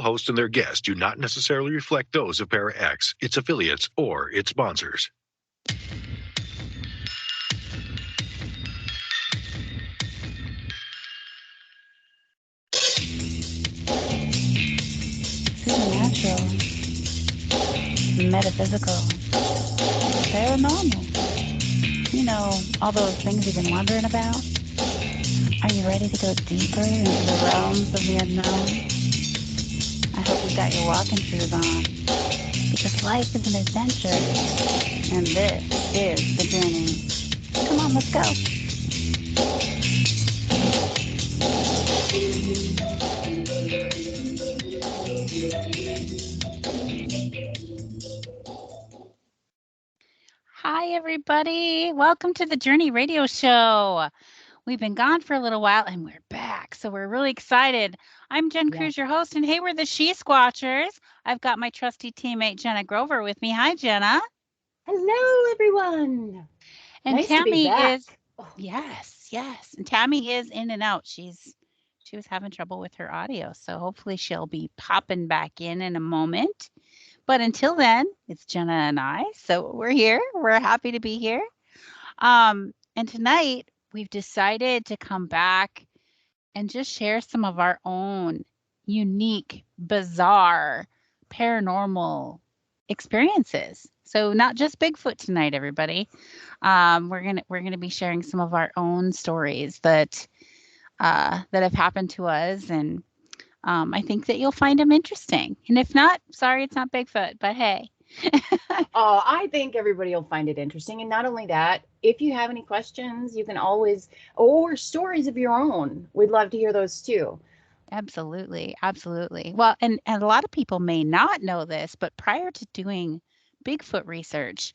Host and their guests do not necessarily reflect those of Para X, its affiliates, or its sponsors. Supernatural, metaphysical, paranormal. You know, all those things you've been wondering about? Are you ready to go deeper into the realms of the unknown? I hope you've got your walking shoes on, because life is an adventure, and this is the journey. Come on, let's go. Hi, everybody. Welcome to the Journey Radio Show. We've been gone for a little while and we're back. So we're really excited. I'm Jen Cruz, your host, and hey, we're the SheSquatchers. I've got my trusty teammate Jenna Grover with me. Hi, Jenna. Hello, everyone. And Nice to be Tammy back. is yes. And Tammy is in and out. She was having trouble with her audio, so hopefully she'll be popping back in a moment. But until then, it's Jenna and I. So we're here. We're happy to be here. And tonight we've decided to come back and just share some of our own unique, bizarre, paranormal experiences. So not just Bigfoot tonight, everybody. We're gonna be sharing some of our own stories that have happened to us, and I think that you'll find them interesting. And if not, sorry, it's not Bigfoot, but hey. Oh, I think everybody will find it interesting. And not only that, if you have any questions, you can always, or stories of your own. We'd love to hear those too. Absolutely. Well, and a lot of people may not know this, but prior to doing Bigfoot research,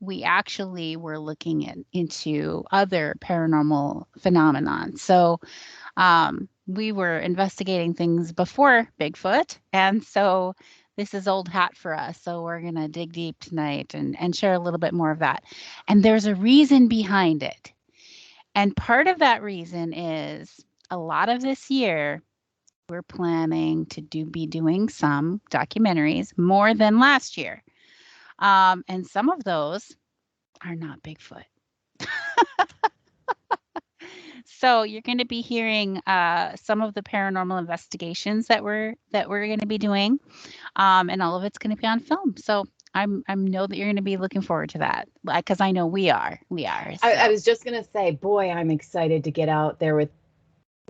we actually were looking into other paranormal phenomenon. So we were investigating things before Bigfoot, and so this is old hat for us. So we're going to dig deep tonight and share a little bit more of that. And there's a reason behind it. And part of that reason is a lot of this year, we're planning to be doing some documentaries more than last year. And some of those are not Bigfoot. So you're going to be hearing some of the paranormal investigations that we're going to be doing, and all of it's going to be on film. So I know that you're going to be looking forward to that, because I know we are. So. I was just going to say, boy, I'm excited to get out there with,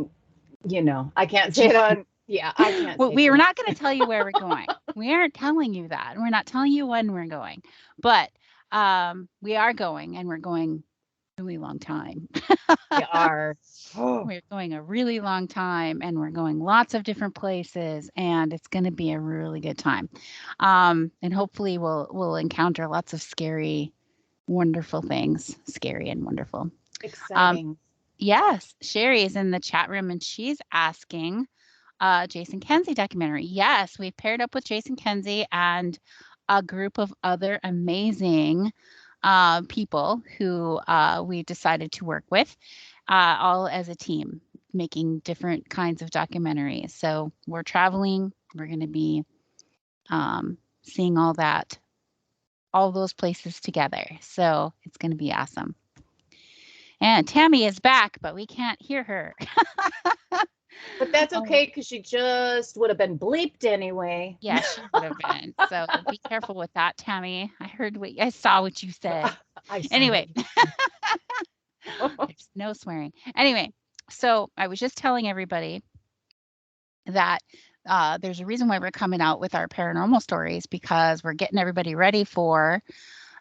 I can't say it on. Yeah, I can't. Well, we are not going to tell you where we're going. We aren't telling you that. We're not telling you when we're going, but we are going, and we're going a really long time. We are. We're going a really long time, and we're going lots of different places, and it's going to be a really good time. And hopefully we'll encounter lots of scary, wonderful things. Scary and wonderful. Exciting. Yes, Sherry is in the chat room, and she's asking, Jason Kenzie documentary. Yes, we've paired up with Jason Kenzie and a group of other amazing people who we decided to work with, all as a team, making different kinds of documentaries. So we're traveling. We're going to be seeing all those places together. So it's going to be awesome. And Tammy is back, but we can't hear her. But that's okay, because she just would have been bleeped anyway. Yeah, she would have been. So be careful with that, Tammy. I saw what you said. Anyway, there's no swearing. Anyway, so I was just telling everybody that there's a reason why we're coming out with our paranormal stories, because we're getting everybody ready for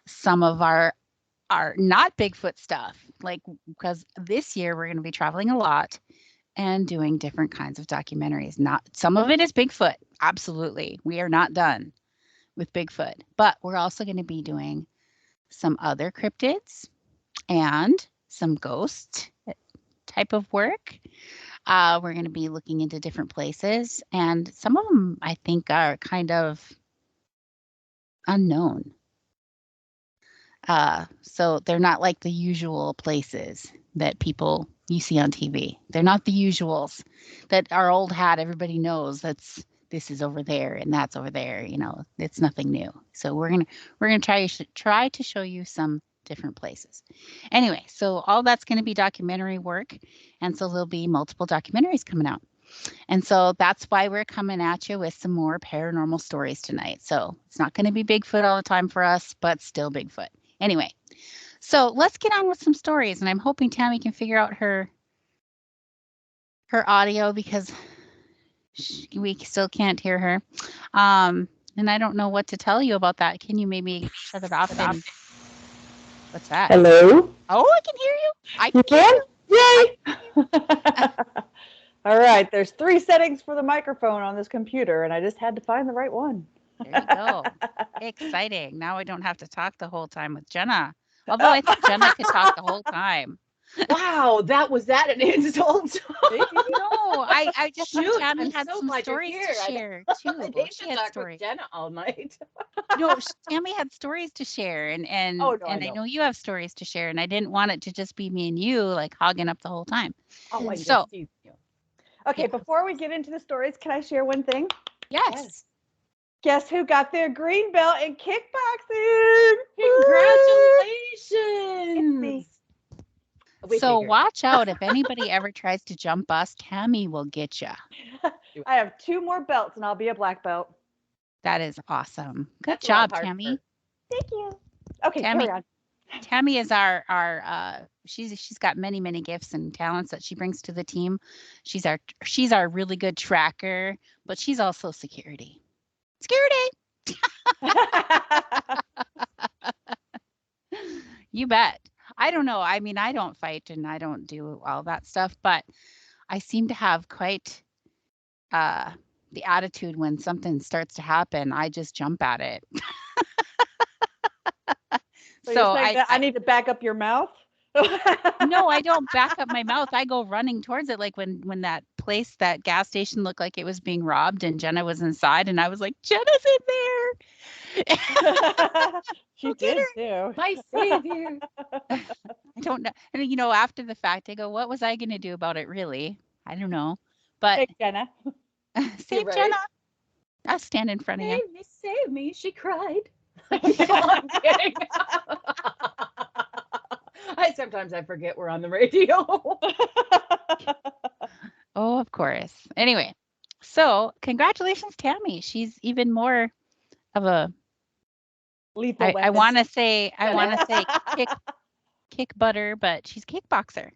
some of our not Bigfoot stuff. Because this year we're going to be traveling a lot and doing different kinds of documentaries. Not some of it is Bigfoot. Absolutely. We are not done with Bigfoot, but we're also going to be doing some other cryptids and some ghost type of work. We're going to be looking into different places, and some of them I think are kind of unknown. So they're not like the usual places that people you see on TV. They're not the usuals that our old hat everybody knows. That's this is over there and that's over there. You know, it's nothing new. So we're gonna try to show you some different places. Anyway, so all that's going to be documentary work, and so there'll be multiple documentaries coming out. And so that's why we're coming at you with some more paranormal stories tonight. So it's not going to be Bigfoot all the time for us, but still Bigfoot. Anyway, so let's get on with some stories. And I'm hoping Tammy can figure out her audio because we still can't hear her. And I don't know what to tell you about that. Can you maybe shut it off and what's that? Hello? Oh, I can hear you. I You can hear can? Yay! All right, there's 3 settings for the microphone on this computer, and I just had to find the right one. There you go. Exciting. Now I don't have to talk the whole time with Jenna. Although I think Jenna could talk the whole time. Wow, was that an insult? No, I just Shoot, thought Tammy I'm had so some glad you're stories here. to share too. I need She to had talk stories. with Jenna all night. No, Tammy had stories to share, and Oh, no, I know you have stories to share, and I didn't want it to just be me and you like hogging up the whole time. Oh, I So- just teased you. Okay, Yeah. before we get into the stories, can I share one thing? Yes. Guess who got their green belt in kickboxing? Congratulations. We So figured. watch out if anybody ever tries to jump us, Tammy will get you. I have 2 more belts, and I'll be a black belt. That is awesome. Good That's a lot job, harder. Tammy. Thank you. Okay, Tammy- carry on. Tammy is our she's got many gifts and talents that she brings to the team. She's our really good tracker, but she's also security. You bet. I don't know. I mean, I don't fight and I don't do all that stuff, but I seem to have quite the attitude when something starts to happen, I just jump at it. So you're saying that I need to back up your mouth? No, I don't back up my mouth. I go running towards it. Like when that gas station looked like it was being robbed and Jenna was inside and I was like, Jenna's in there. She did too. My savior. I don't know. And you know, after the fact, I go, what was I going to do about it really? I don't know. But Hey, Jenna. save right. Jenna. I'll stand in front of you. Save me. She cried. No, I'm kidding. Sometimes I forget we're on the radio. Oh, of course. Anyway, so congratulations, Tammy. She's even more of a Lethal I weapon. want to say kick butter, but she's kickboxer.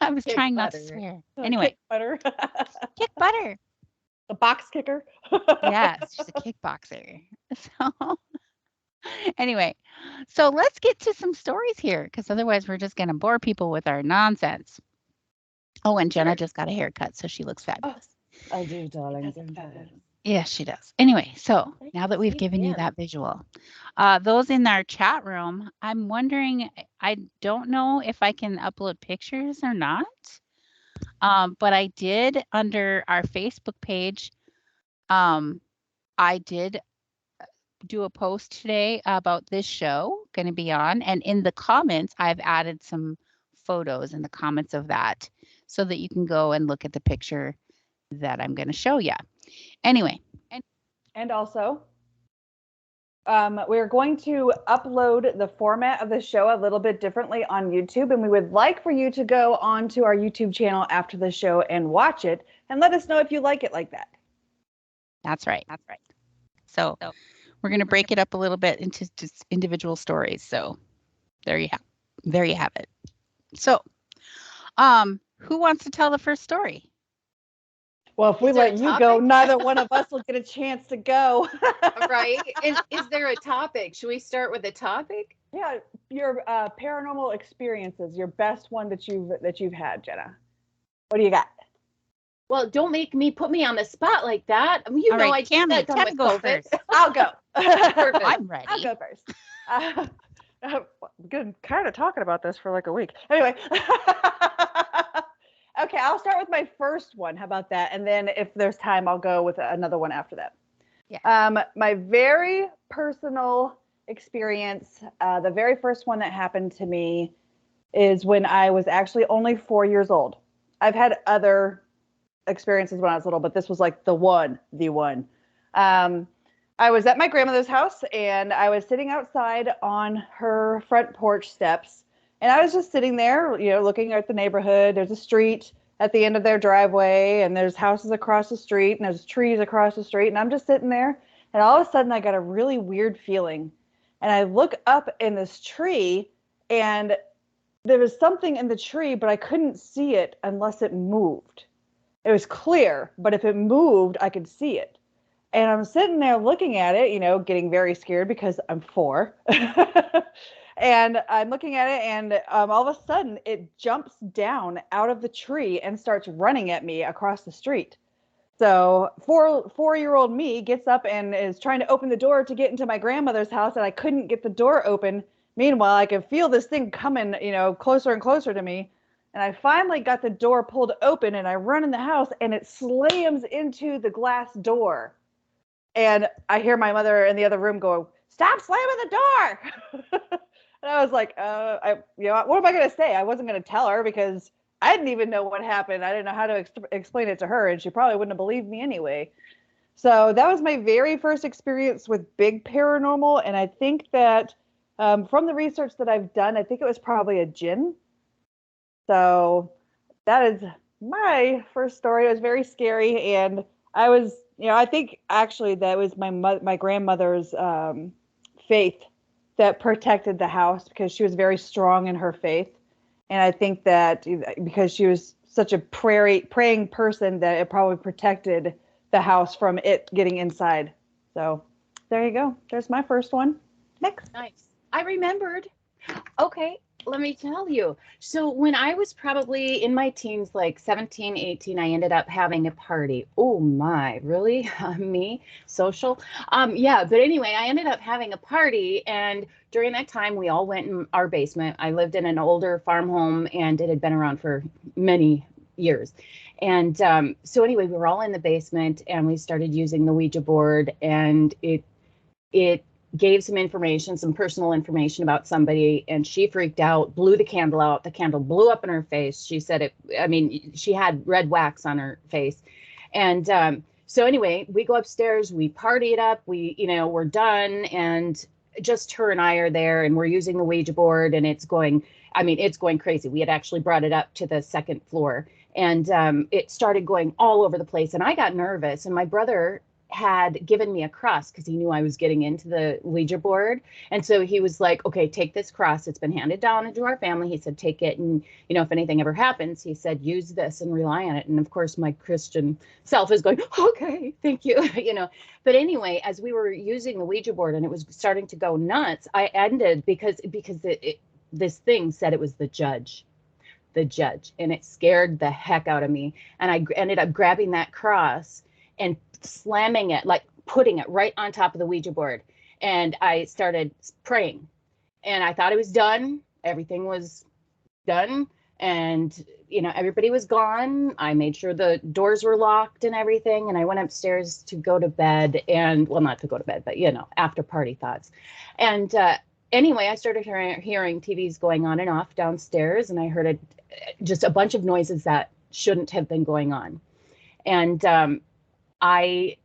I was Kick trying not to butter. swear. Anyway, Kick butter. kick butter. The box kicker. Yes, she's a kickboxer. So anyway, so let's get to some stories here because otherwise we're just going to bore people with our nonsense. Oh, and Jenna Sure. just got a haircut, so she looks fabulous. I do, darling. Yes, she does. Anyway, so Thank now you. that we've See, given you yeah. that visual, those in our chat room, I'm wondering, I don't know if I can upload pictures or not, but I did under our Facebook page, I did do a post today about this show going to be on, and in the comments, I've added some photos in the comments of that so that you can go and look at the picture that I'm going to show you. Anyway. And also, we're going to upload the format of the show a little bit differently on YouTube, and we would like for you to go onto our YouTube channel after the show and watch it, and let us know if you like it like that. That's right. So we're going to break it up a little bit into just individual stories. So there you have it. So, who wants to tell the first story? Well, if we Is there let a you go, topic? neither one of us will get a chance to go. Right? Is there a topic? Should we start with a topic? Yeah, your paranormal experiences, your best one that you've had, Jenna. What do you got? Well, don't put me on the spot like that. I mean, All right, I just got done Tammy with goes COVID. first. I'll go. Perfect. I'm ready. I'll go first. Good, kind of talking about this for like a week. Anyway. Okay, I'll start with my first one. How about that? And then if there's time, I'll go with another one after that. Yeah. My very personal experience, the very first one that happened to me is when I was actually only 4 years old. I've had other experiences when I was little, but this was like the one. I was at my grandmother's house and I was sitting outside on her front porch steps. And I was just sitting there, looking at the neighborhood. There's a street at the end of their driveway and there's houses across the street and there's trees across the street. And I'm just sitting there. And all of a sudden I got a really weird feeling. And I look up in this tree and there was something in the tree, but I couldn't see it unless it moved. It was clear, but if it moved, I could see it. And I'm sitting there looking at it, getting very scared because I'm 4. And I'm looking at it and all of a sudden it jumps down out of the tree and starts running at me across the street. So 4-year-old me gets up and is trying to open the door to get into my grandmother's house, and I couldn't get the door open. Meanwhile, I could feel this thing coming, closer and closer to me. And I finally got the door pulled open and I run in the house and it slams into the glass door. And I hear my mother in the other room go, "Stop slamming the door." And I was like, what am I going to say? I wasn't going to tell her because I didn't even know what happened. I didn't know how to explain it to her, and she probably wouldn't have believed me anyway. So that was my very first experience with big paranormal. And I think that from the research that I've done, I think it was probably a jinn. So that is my first story. It was very scary. And I was, I think actually that was my grandmother's faith that protected the house because she was very strong in her faith. And I think that because she was such a praying person that it probably protected the house from it getting inside. So there you go. There's my first one. Next. Nice. I remembered. Okay, let me tell you. So when I was probably in my teens, like 17, 18, I ended up having a party. Oh my, really? Me? Social? Yeah, but anyway, I ended up having a party, and during that time, we all went in our basement. I lived in an older farm home, and it had been around for many years. And so anyway, we were all in the basement, and we started using the Ouija board, and it gave some information, some personal information about somebody, and she freaked out, blew the candle out. The candle blew up in her face. She said she had red wax on her face. And so anyway, we go upstairs, we party it up, we're done, and just her and I are there, and we're using the Ouija board, and it's going crazy. We had actually brought it up to the second floor, and it started going all over the place, and I got nervous, and my brother had given me a cross because he knew I was getting into the Ouija board. And so he was like, "Okay, take this cross. It's been handed down into our family." He said, "Take it. And, if anything ever happens," he said, "use this and rely on it." And of course, my Christian self is going, "Okay, thank you." But anyway, as we were using the Ouija board and it was starting to go nuts, I ended because this thing said it was the judge, and it scared the heck out of me. And I ended up grabbing that cross and slamming it, like putting it right on top of the Ouija board. And I started praying, and I thought it was done. Everything was done. And, everybody was gone. I made sure the doors were locked and everything. And I went upstairs to go to bed, and not to go to bed, but, after party thoughts. And anyway, I started hearing TVs going on and off downstairs, and I heard just a bunch of noises that shouldn't have been going on. And I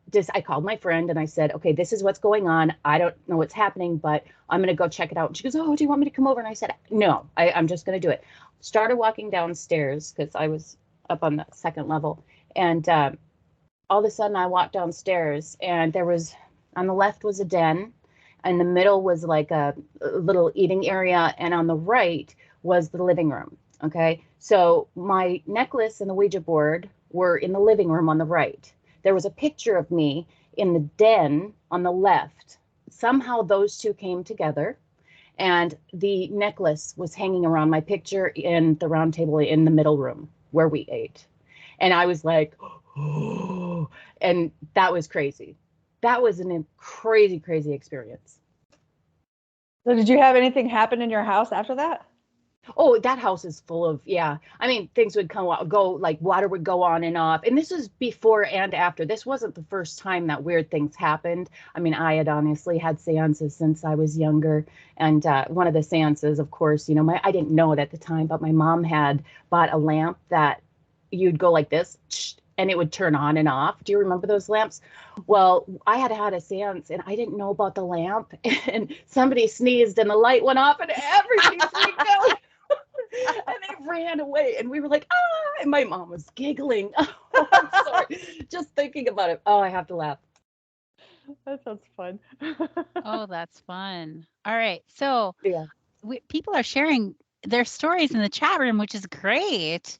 called my friend and I said, "Okay, this is what's going on. I don't know what's happening, but I'm going to go check it out." And she goes, "Oh, do you want me to come over?" And I said, "No, I'm just going to do it." Started walking downstairs because I was up on the second level. And all of a sudden I walked downstairs, and there was, on the left was a den, and the middle was like a little eating area, and on the right was the living room. Okay, so my necklace and the Ouija board were in the living room on the right. There was a picture of me in the den on the left. Somehow those two came together, and the necklace was hanging around my picture in the round table in the middle room where we ate. And I was like, oh, and that was crazy. That was a crazy, crazy experience. So did you have anything happen in your house after that? Oh, that house is full of, things would go, like water would go on and off. And this was before and after. This wasn't the first time that weird things happened. I had honestly had seances since I was younger. And one of the seances, of course, I didn't know it at the time, but my mom had bought a lamp that you'd go like this, and it would turn on and off. Do you remember those lamps? Well, I had a seance and I didn't know about the lamp, and somebody sneezed and the light went off and everybody freaked out. And they ran away and we were like, ah, and my mom was giggling. Oh, I'm sorry. Just thinking about it. Oh, I have to laugh. That sounds fun. Oh, that's fun. All right. So Yeah. people are sharing their stories in the chat room, which is great.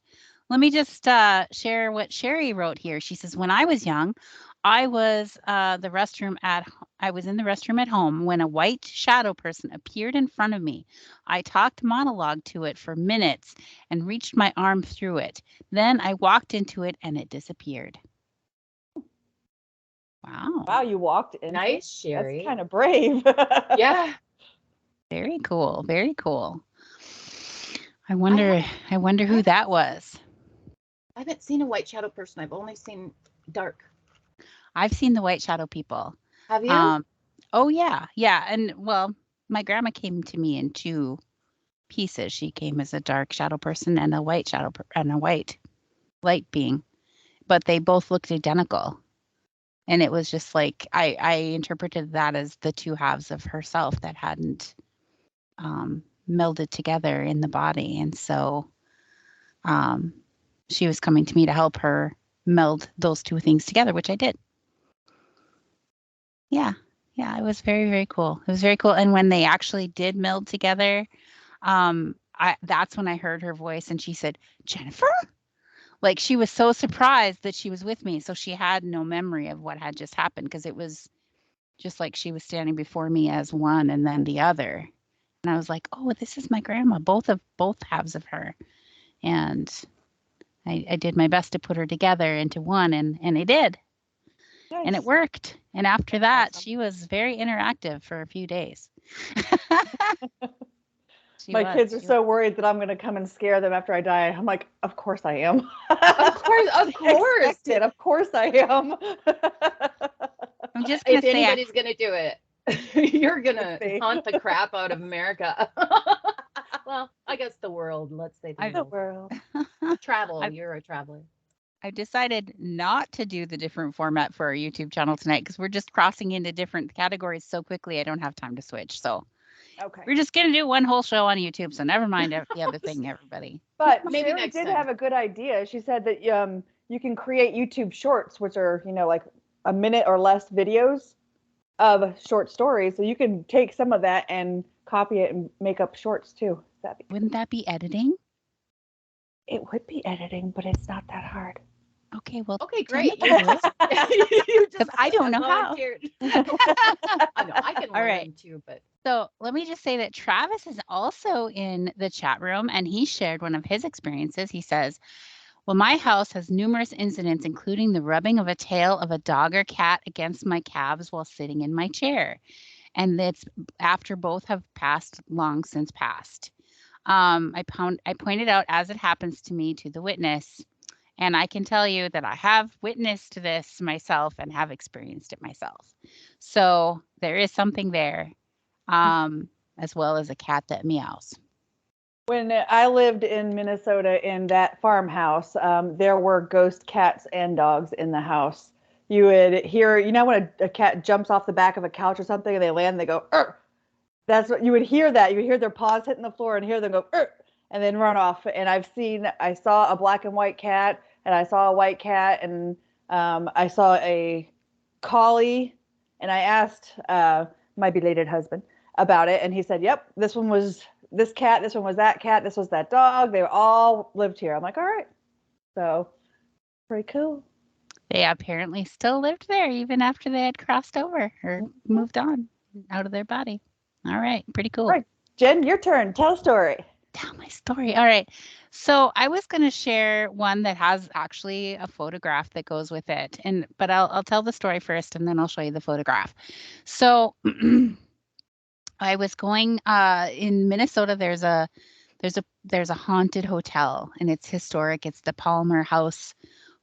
Let me just share what Sherry wrote here. She says, when I was young, I was in the restroom at home when a white shadow person appeared in front of me. I talked monologue to it for minutes and reached my arm through it. Then I walked into it and it disappeared. Wow. Wow, you walked into Nice, it? Sherry. That's kind of brave. Yeah. Very cool. Very cool. I wonder who that was. I haven't seen a white shadow person. I've only seen dark. I've seen the white shadow people. Have you? Oh yeah. Yeah. And well, my grandma came to me in two pieces. She came as a dark shadow person and a white shadow and a white light being, but they both looked identical. And it was just like I interpreted that as the two halves of herself that hadn't melded together in the body. And so she was coming to me to help her meld those two things together, which I did. Yeah. Yeah, it was very, very cool. It was very cool. And when they actually did meld together, that's when I heard her voice and she said, Jennifer? Like she was so surprised that she was with me. So she had no memory of what had just happened because it was just like she was standing before me as one and then the other. And I was like, oh, this is my grandma, both halves of her. And I did my best to put her together into one and I did. Nice. And it worked. And after that, Awesome. she was very interactive for a few days. My kids are so worried that I'm going to come and scare them after I die. I'm like, of course I am. Of course. Expect it. Of course I am. I'm just going If to say, anybody's going to do it, you're going Let's see. to haunt the crap out of America. Well, I guess the world. Let's say I- the The world. world. Travel. I've- You're a traveler. I decided not to do the different format for our YouTube channel tonight because we're just crossing into different categories so quickly. I don't have time to switch. So Okay. we're just going to do one whole show on YouTube. So never mind the other thing, everybody. But Maybe Sherry next did time. have a good idea. She said that you can create YouTube shorts, which are, like a minute or less videos of short stories. So you can take some of that and copy it and make up shorts too. Wouldn't that be editing? It would be editing, but it's not that hard. Okay, well, Okay, tell me great. about it. You 'Cause I don't know how. volunteered. I know I can All learn right. too, but So let me just say that Travis is also in the chat room and he shared one of his experiences. He says, well, my house has numerous incidents, including the rubbing of a tail of a dog or cat against my calves while sitting in my chair. And that's after both have long since passed. I pointed out as it happens to me to the witness. And I can tell you that I have witnessed this myself and have experienced it myself. So there is something there, as well as a cat that meows. When I lived in Minnesota in that farmhouse, there were ghost cats and dogs in the house. You would hear, when a cat jumps off the back of a couch or something and they land, and they go, "Arr!" That's what you would hear. That you would hear their paws hitting the floor and hear them go, "Arr!" and then run off. And I saw a black and white cat, and I saw a white cat, and I saw a collie, and I asked my belated husband about it, and he said, "Yep, this one was this cat, this one was that cat, this was that dog. They all lived here." I'm like, "All right." So pretty cool. They apparently still lived there even after they had crossed over or moved on out of their body. All right, pretty cool. Right. Jen, your turn. Tell a story. Tell my story. All right. So I was going to share one that has actually a photograph that goes with it, but I'll tell the story first, and then I'll show you the photograph. So I was going in Minnesota. There's a haunted hotel, and it's historic. It's the Palmer House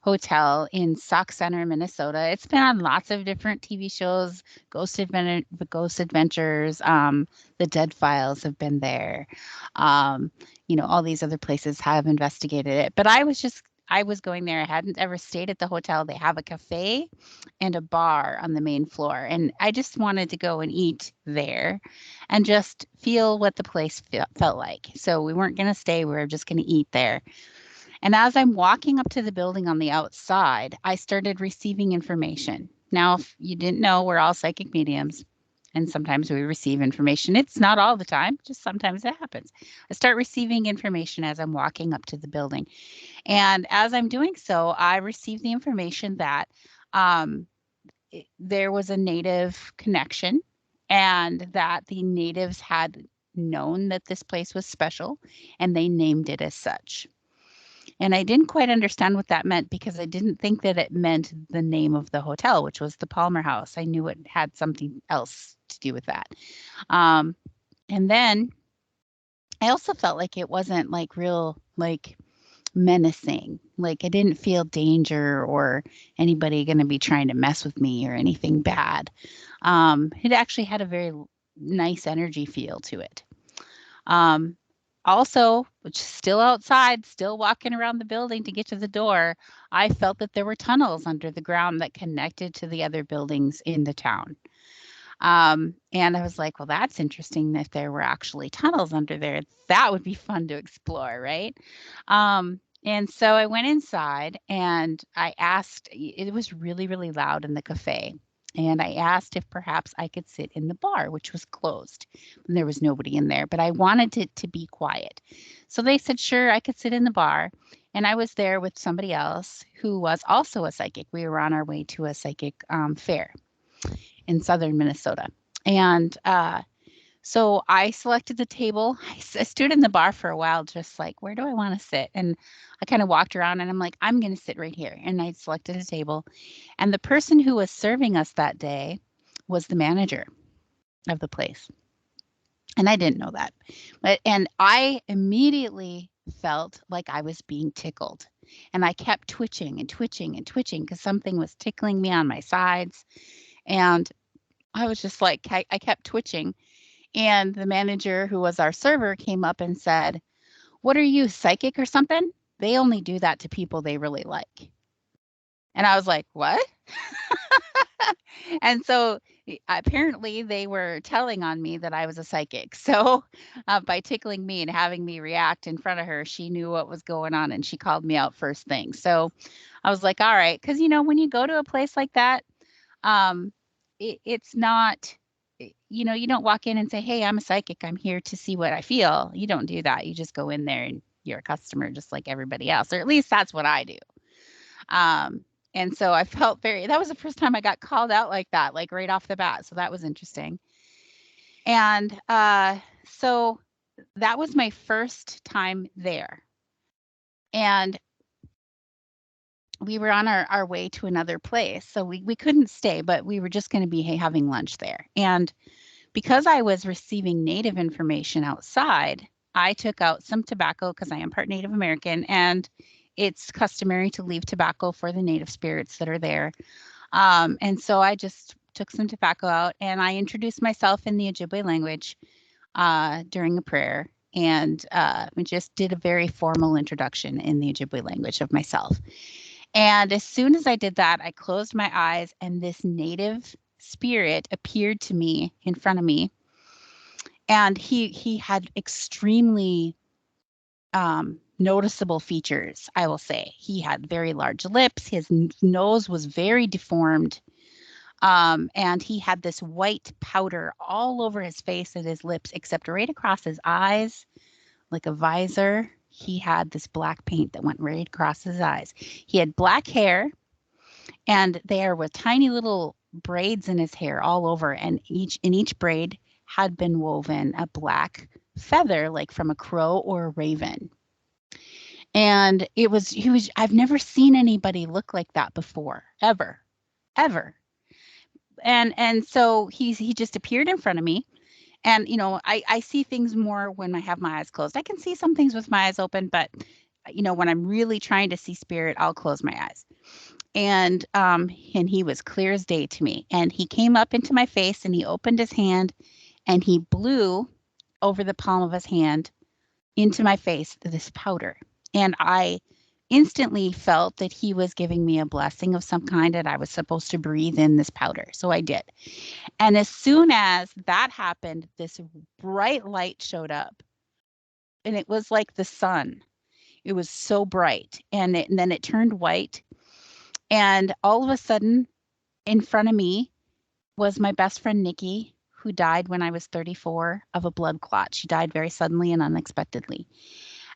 Hotel in Sauk Center, Minnesota. It's been on lots of different TV shows, Ghost Adventures, The Dead Files have been there. All these other places have investigated it. But I was just I was going there. I hadn't ever stayed at the hotel. They have a cafe and a bar on the main floor. And I just wanted to go and eat there and just feel what the place felt like. So we weren't going to stay. We were just going to eat there. And as I'm walking up to the building on the outside, I started receiving information. Now, if you didn't know, we're all psychic mediums. And sometimes we receive information. It's not all the time, just sometimes it happens. I start receiving information as I'm walking up to the building. And as I'm doing so, I receive the information that there was a native connection and that the natives had known that this place was special and they named it as such. And I didn't quite understand what that meant because I didn't think that it meant the name of the hotel, which was the Palmer House. I knew it had something else to do with that. And then I also felt like it wasn't like real, like menacing. Like I didn't feel danger or anybody going to be trying to mess with me or anything bad. It actually had a very nice energy feel to it. Also, which is still outside, still walking around the building to get to the door, I felt that there were tunnels under the ground that connected to the other buildings in the town. And I was like, well, that's interesting if there were actually tunnels under there. That would be fun to explore, right? And so I went inside and I asked, it was really, really loud in the cafe. And I asked if perhaps I could sit in the bar, which was closed. And there was nobody in there, but I wanted it to be quiet. So they said, sure, I could sit in the bar. And I was there with somebody else who was also a psychic. We were on our way to a psychic fair in southern Minnesota. And so I selected the table. I stood in the bar for a while, just like, where do I want to sit? And I kind of walked around and I'm like, I'm going to sit right here. And I selected a table. And the person who was serving us that day was the manager of the place. And I didn't know that. And I immediately felt like I was being tickled. And I kept twitching and twitching and twitching because something was tickling me on my sides. And I was just like, I kept twitching. And the manager who was our server came up and said, what are you, psychic or something? They only do that to people they really like. And I was like, what? And so apparently they were telling on me that I was a psychic. So by tickling me and having me react in front of her, she knew what was going on and she called me out first thing. So I was like, all right. Because, when you go to a place like that, it's not, you don't walk in and say, hey, I'm a psychic. I'm here to see what I feel. You don't do that. You just go in there and you're a customer just like everybody else, or at least that's what I do. And so I felt that was the first time I got called out like that, like right off the bat. So that was interesting. And so that was my first time there. And we were on our way to another place. So we couldn't stay, but we were just going to be having lunch there. And because I was receiving Native information outside, I took out some tobacco because I am part Native American and it's customary to leave tobacco for the Native spirits that are there. And so I just took some tobacco out and I introduced myself in the Ojibwe language during a prayer. And we just did a very formal introduction in the Ojibwe language of myself. And as soon as I did that, I closed my eyes and this Native spirit appeared to me in front of me. And he had extremely noticeable features, I will say. He had very large lips. His nose was very deformed. And he had this white powder all over his face and his lips, except right across his eyes, like a visor. He had this black paint that went right across his eyes. He had black hair, and there were tiny little braids in his hair all over, and in each braid had been woven a black feather, like from a crow or a raven. And I've never seen anybody look like that before, ever. And so he just appeared in front of me. And, I see things more when I have my eyes closed. I can see some things with my eyes open, but, when I'm really trying to see spirit, I'll close my eyes. And he was clear as day to me. And he came up into my face and he opened his hand and he blew over the palm of his hand into my face this powder. And I instantly felt that he was giving me a blessing of some kind, that I was supposed to breathe in this powder. So I did. And as soon as that happened, this bright light showed up, and it was like the sun. It was so bright, and then it turned white. And all of a sudden, in front of me was my best friend, Nikki, who died when I was 34 of a blood clot. She died very suddenly and unexpectedly.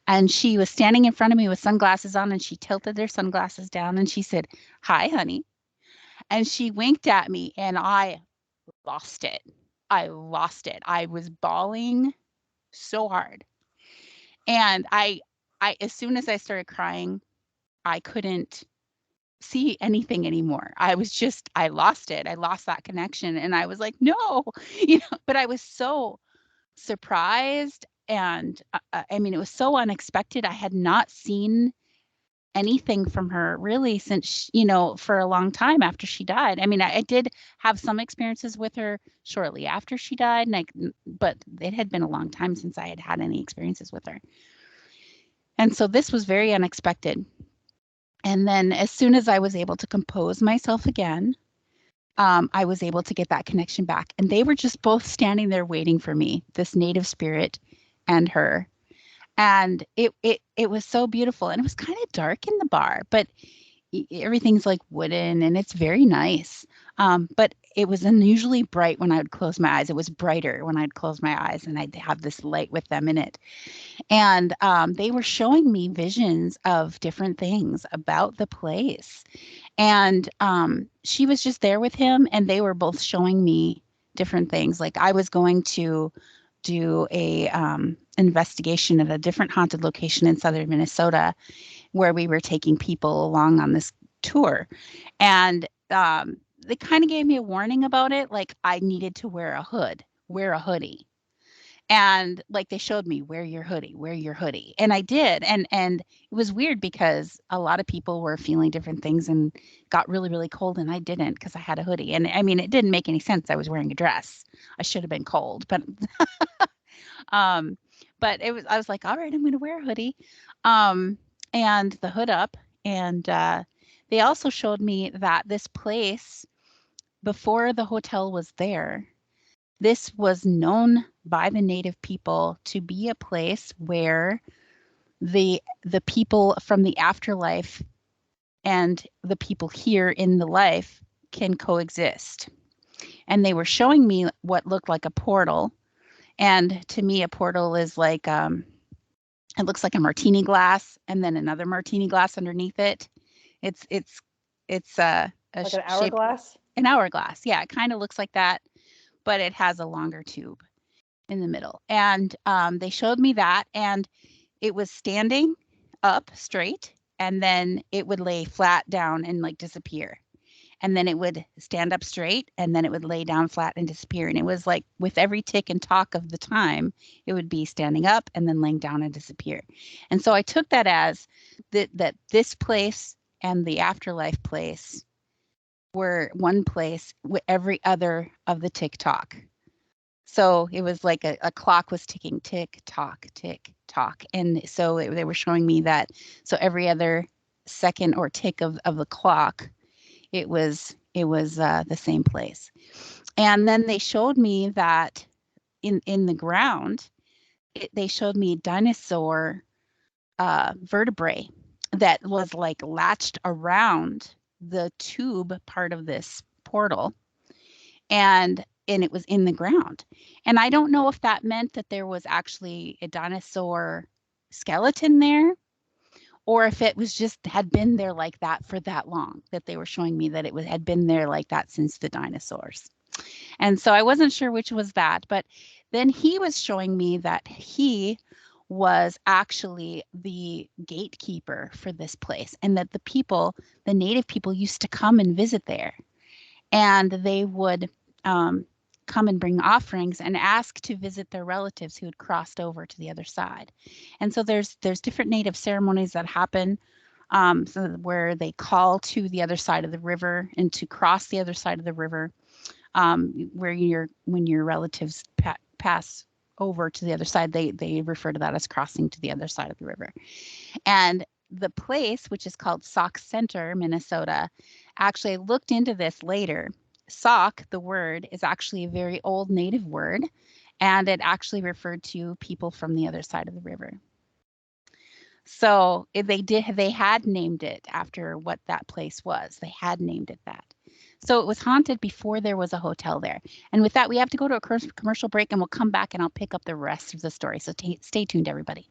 And she was standing in front of me with sunglasses on, and she tilted her sunglasses down and she said, "Hi, honey." And she winked at me, and I lost it. I lost it. I was bawling so hard. And as soon as I started crying, I couldn't see anything anymore. I lost it. I lost that connection. And I was like, no, but I was so surprised. And I mean, it was so unexpected. I had not seen anything from her really since, for a long time after she died. I mean, I did have some experiences with her shortly after she died, but it had been a long time since I had any experiences with her. And so this was very unexpected. And then as soon as I was able to compose myself again, I was able to get that connection back. And they were just both standing there waiting for me, this native spirit and her. And it was so beautiful. And it was kind of dark in the bar, but everything's like wooden and it's very nice. But it was unusually bright when I would close my eyes. It was brighter when I'd close my eyes, and I'd have this light with them in it. And they were showing me visions of different things about the place. And she was just there with him, and they were both showing me different things. Like I was going to do a investigation at a different haunted location in southern Minnesota, where we were taking people along on this tour. And they kind of gave me a warning about it, like I needed to wear a hoodie. And like they showed me, wear your hoodie. And I did. And it was weird because a lot of people were feeling different things and got really, really cold, and I didn't because I had a hoodie. And I mean, it didn't make any sense. I was wearing a dress. I should have been cold, but I was like, all right, I'm going to wear a hoodie, and the hood up. And they also showed me that this place, before the hotel was there, this was known by the native people to be a place where the people from the afterlife and the people here in the life can coexist. And they were showing me what looked like a portal. And to me, a portal is like it looks like a martini glass and then another martini glass underneath it. It's a like an hourglass. An hourglass, yeah. It kind of looks like that, but it has a longer tube in the middle. And they showed me that, and it was standing up straight, and then it would lay flat down and like disappear. And then it would stand up straight, and then it would lay down flat and disappear. And it was like with every tick and talk of the time, it would be standing up and then laying down and disappear. And so I took that as that this place and the afterlife place were one place with every other of the tick tock. So it was like a clock was ticking, tick tock, tick tock. And so they were showing me that. So every other second or tick of the clock, it was the same place. And then they showed me that in the ground, they showed me dinosaur vertebrae that was like latched around the tube part of this portal, and it was in the ground. And I don't know if that meant that there was actually a dinosaur skeleton there, or if it was just had been there like that for that long, that they were showing me that had been there like that since the dinosaurs. And so I wasn't sure which was that, but then he was showing me that he was actually the gatekeeper for this place, and that the native people used to come and visit there, and they would come and bring offerings and ask to visit their relatives who had crossed over to the other side. And so there's different native ceremonies that happen, so where they call to the other side of the river and to cross the other side of the river, where when your relatives pass over to the other side, they refer to that as crossing to the other side of the river. And the place, which is called Sauk Center, Minnesota, actually looked into this later. Sauk, the word, is actually a very old native word, and it actually referred to people from the other side of the river. So they had named it after what that place was. They had named it that. So it was haunted before there was a hotel there. And with that, we have to go to a commercial break, and we'll come back and I'll pick up the rest of the story. So stay tuned, everybody.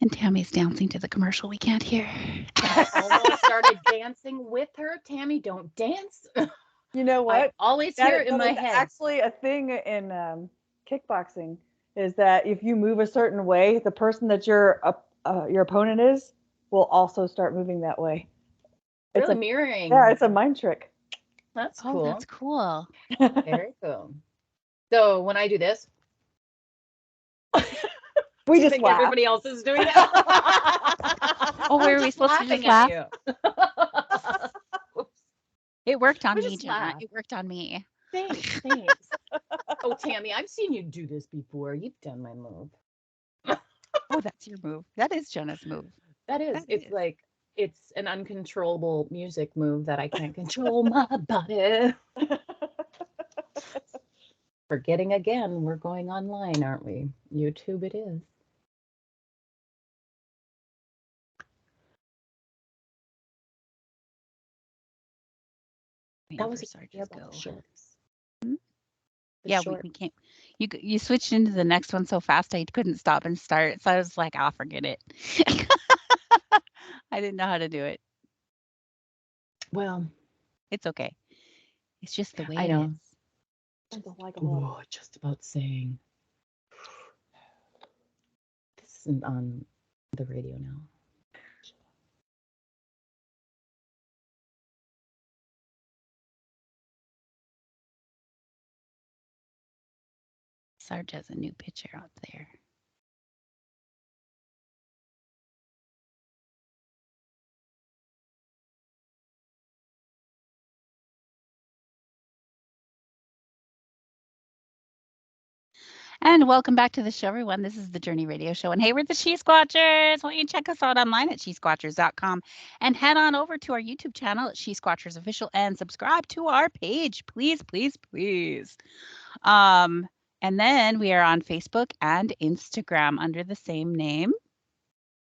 And Tammy's dancing to the commercial we can't hear. I almost started dancing with her. Tammy, don't dance. You know what? I always hear it in my head. Actually, a thing in kickboxing is that if you move a certain way, the person that your opponent is will also start moving that way. It's Really mirroring. Yeah, it's a mind trick. That's Oh, cool. that's cool. Very cool. So when I do this, we just think laugh. everybody else is doing that. Oh, were we supposed to just laugh? It worked on me, Jenna. It worked on me. Thanks. Oh, Tammy, I've seen you do this before. You've done my move. Oh, that's your move. That is Jenna's move. That is. It's an uncontrollable music move that I can't control my body. Forgetting again, we're going online, aren't we? YouTube it is. That was Sergeant go. Shorts. Yeah, we can't. You switched into the next one so fast I couldn't stop and start. So I was like, I'll forget it. I didn't know how to do it. Well, it's okay. It's just the way I know. it is. Ooh, just about saying. This isn't on the radio now. Sarge has a new picture out there. And welcome back to the show, everyone. This is the Journey Radio Show. And hey, we're the SheSquatchers. Why don't you check us out online at SheSquatchers.com and head on over to our YouTube channel at SheSquatchers Official and subscribe to our page. Please, please, please. And then we are on Facebook and Instagram under the same name,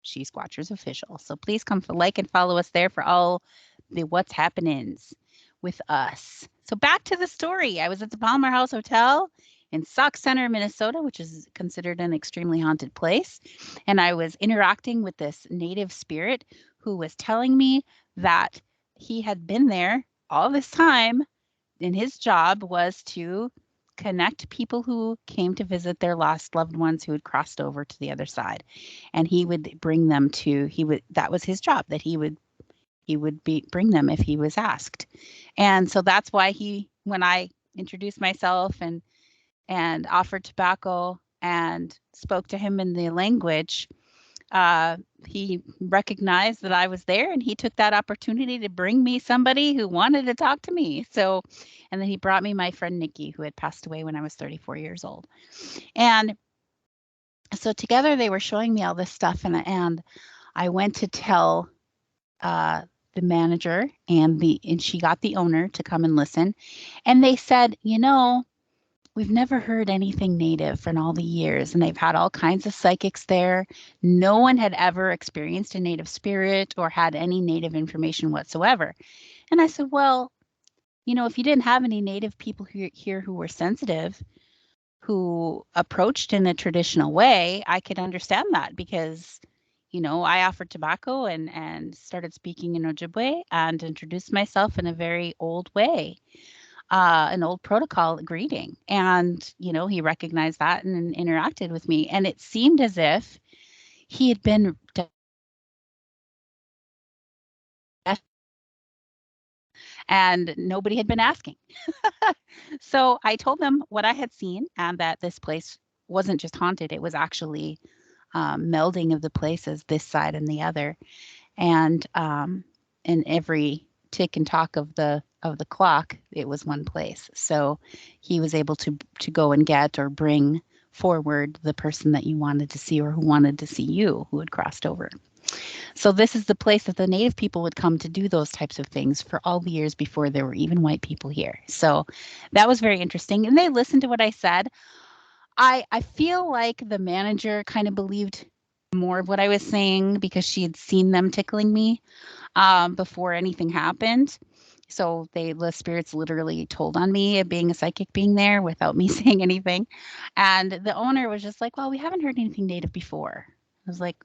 SheSquatchers Official. So please come like and follow us there for all the what's happenings with us. So back to the story. I was at the Palmer House Hotel in Sauk Center, Minnesota, which is considered an extremely haunted place. And I was interacting with this native spirit who was telling me that he had been there all this time, and his job was to connect people who came to visit their lost loved ones who had crossed over to the other side. And he would bring them that was his job, that he would bring them if he was asked. And so that's why when I introduced myself and offered tobacco and spoke to him in the language, he recognized that I was there, and he took that opportunity to bring me somebody who wanted to talk to me. So, and then he brought me my friend Nikki, who had passed away when I was 34 years old. And so together they were showing me all this stuff, and I went to tell the manager and she got the owner to come and listen. And they said, we've never heard anything native in all the years, and they've had all kinds of psychics there. No one had ever experienced a native spirit or had any native information whatsoever. And I said, well, if you didn't have any native people here who were sensitive, who approached in a traditional way, I could understand that, because I offered tobacco and started speaking in Ojibwe and introduced myself in a very old way. An old protocol greeting. And, he recognized that and interacted with me. And it seemed as if he had been and nobody had been asking. So I told them what I had seen, and that this place wasn't just haunted. It was actually melding of the places, this side and the other. And every tick and talk of the clock, it was one place. So he was able to go and get or bring forward the person that you wanted to see or who wanted to see you, who had crossed over. So this is the place that the native people would come to do those types of things for all the years before there were even white people here. So that was very interesting. And they listened to what I said. I feel like the manager kind of believed more of what I was saying because she had seen them tickling me before anything happened. So the spirits literally told on me of being a psychic being there without me saying anything. And the owner was just like, well, we haven't heard anything native before. I was like,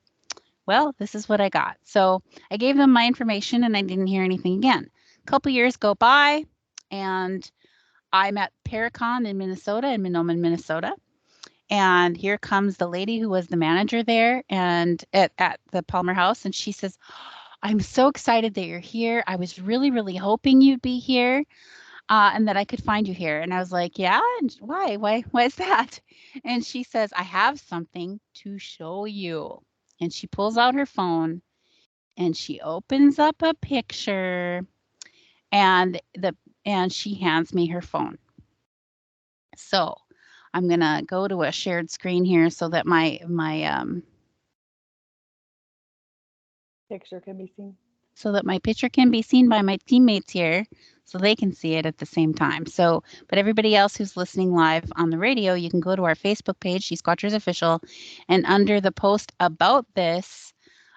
well, this is what I got. So I gave them my information and I didn't hear anything again. A couple years go by and I'm at Paracon in Minnesota, in Minoman, Minnesota. And here comes the lady who was the manager there and at the Palmer House. And she says, I'm so excited that you're here. I was really, really hoping you'd be here and that I could find you here. And I was like, yeah, and why? Why is that? And she says, I have something to show you. And she pulls out her phone and she opens up a picture and she hands me her phone. So I'm going to go to a shared screen here so that my Picture can be seen. So that my picture can be seen by my teammates here so they can see it at the same time. So, but everybody else who's listening live on the radio, you can go to our Facebook page, SheSquatchers Official, and under the post about this,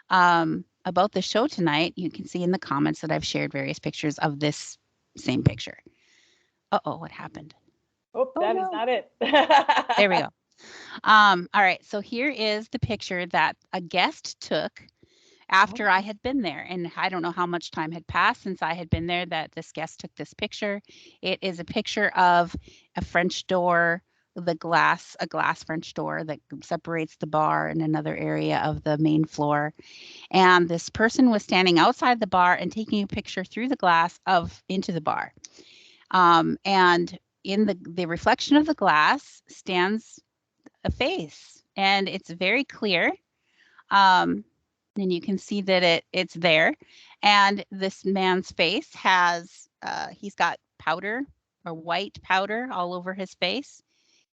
about the show tonight, you can see in the comments that I've shared various pictures of this same picture. Uh-oh, what happened? Oh, that is not it. There we go. All right, so here is the picture that a guest took after I had been there. And I don't know how much time had passed since I had been there that this guest took this picture. It is a picture of a French door, a glass French door that separates the bar and another area of the main floor. And this person was standing outside the bar and taking a picture through the glass into the bar. And in the reflection of the glass stands a face, and it's very clear. And you can see that it's there. And this man's face has, he's got powder or white powder all over his face.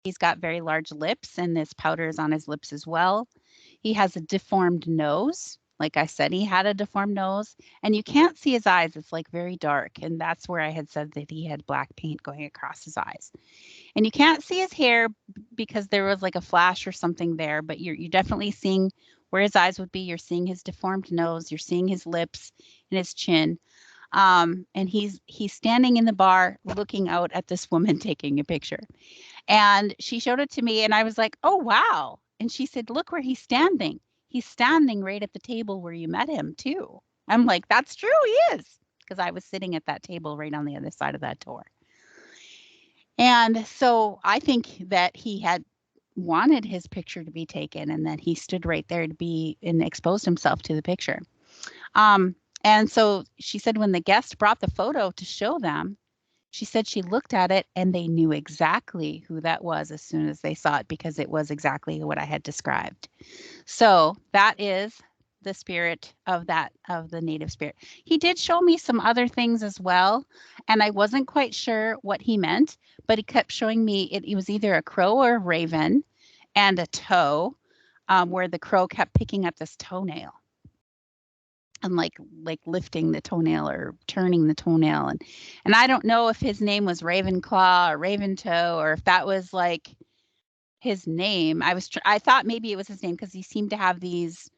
He's got very large lips and this powder is on his lips as well. He has a deformed nose. Like I said, he had a deformed nose and you can't see his eyes. It's like very dark. And that's where I had said that he had black paint going across his eyes. And you can't see his hair because there was like a flash or something there, but you're definitely seeing where his eyes would be. You're seeing his deformed nose, you're seeing his lips and his chin. And he's standing in the bar looking out at this woman taking a picture. And she showed it to me and I was like, oh, wow. And she said, look where he's standing. He's standing right at the table where you met him too. I'm like, that's true, he is. Because I was sitting at that table right on the other side of that door. And so I think that he had wanted his picture to be taken and that he stood right there to be and exposed himself to the picture. And so she said when the guest brought the photo to show them, she said she looked at it and they knew exactly who that was as soon as they saw it because it was exactly what I had described. So that is the spirit of the native spirit. He did show me some other things as well, and I wasn't quite sure what he meant, but he kept showing me it was either a crow or a raven and a toe, where the crow kept picking up this toenail and like lifting the toenail or turning the toenail. And I don't know if his name was Ravenclaw or Ravento or if that was like his name. I thought maybe it was his name because he seemed to have these